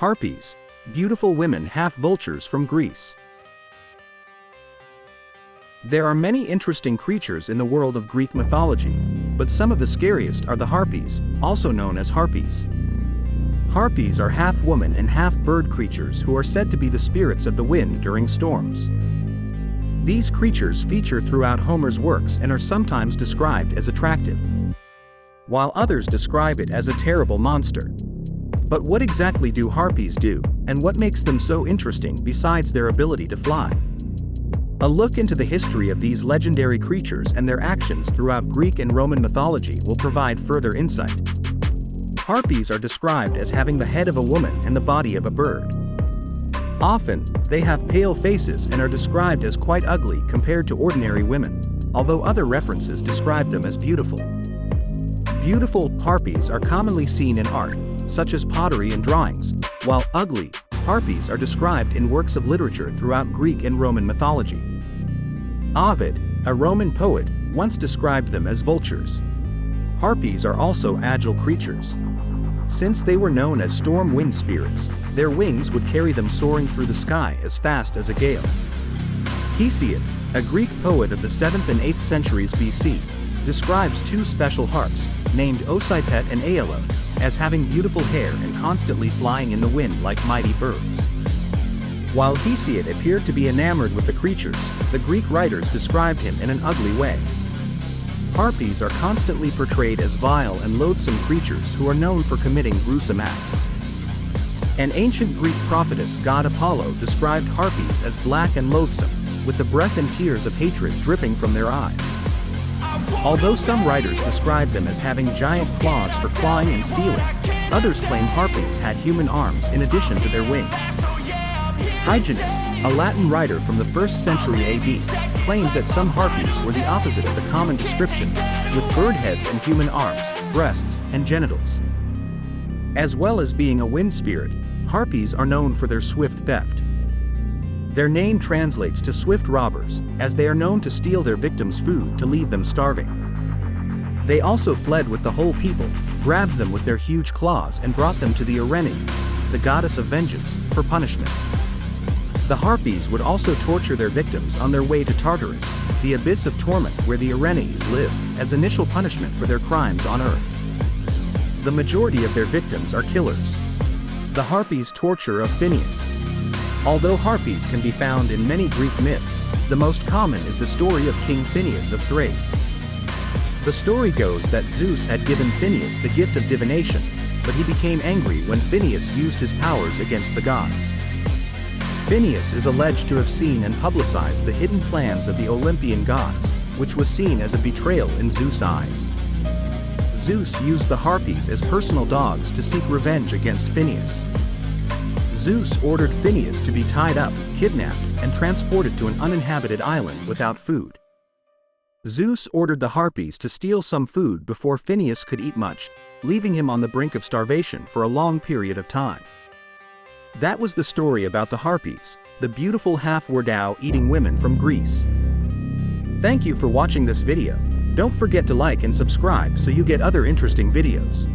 Harpies, beautiful women half-vultures from Greece. There are many interesting creatures in the world of Greek mythology, but some of the scariest are the Harpies, also known as Harpies. Harpies are half-woman and half-bird creatures who are said to be the spirits of the wind during storms. These creatures feature throughout Homer's works and are sometimes described as attractive, while others describe it as a terrible monster. But what exactly do Harpies do, and what makes them so interesting besides their ability to fly? A look into the history of these legendary creatures and their actions throughout Greek and Roman mythology will provide further insight. Harpies are described as having the head of a woman and the body of a bird. Often, they have pale faces and are described as quite ugly compared to ordinary women, although other references describe them as beautiful. Beautiful Harpies are commonly seen in art, such as pottery and drawings, while ugly Harpies are described in works of literature throughout Greek and Roman mythology. Ovid, a Roman poet, once described them as vultures. Harpies are also agile creatures. Since they were known as storm wind spirits, their wings would carry them soaring through the sky as fast as a gale. Hesiod, a Greek poet of the 7th and 8th centuries BC, describes two special harps, named Ocypet and Aello, as having beautiful hair and constantly flying in the wind like mighty birds. While Hesiod appeared to be enamored with the creatures, the Greek writers described him in an ugly way. Harpies are constantly portrayed as vile and loathsome creatures who are known for committing gruesome acts. An ancient Greek prophetess god Apollo described Harpies as black and loathsome, with the breath and tears of hatred dripping from their eyes. Although some writers describe them as having giant claws for clawing and stealing, others claim Harpies had human arms in addition to their wings. Hyginus, a Latin writer from the 1st century AD, claimed that some Harpies were the opposite of the common description, with bird heads and human arms, breasts, and genitals. As well as being a wind spirit, Harpies are known for their swift theft. Their name translates to swift robbers, as they are known to steal their victims' food to leave them starving. They also fled with the whole people, grabbed them with their huge claws and brought them to the Erinyes, the goddess of vengeance, for punishment. The Harpies would also torture their victims on their way to Tartarus, the abyss of torment where the Erinyes live, as initial punishment for their crimes on Earth. The majority of their victims are killers. The Harpies' torture of Phineus. Although Harpies can be found in many Greek myths, the most common is the story of King Phineus of Thrace. The story goes that Zeus had given Phineus the gift of divination, but he became angry when Phineus used his powers against the gods. Phineus is alleged to have seen and publicized the hidden plans of the Olympian gods, which was seen as a betrayal in Zeus' eyes. Zeus used the Harpies as personal dogs to seek revenge against Phineus. Zeus ordered Phineus to be tied up, kidnapped, and transported to an uninhabited island without food. Zeus ordered the Harpies to steal some food before Phineus could eat much, leaving him on the brink of starvation for a long period of time. That was the story about the Harpies, the beautiful half-widow eating women from Greece. Thank you for watching this video. Don't forget to like and subscribe so you get other interesting videos.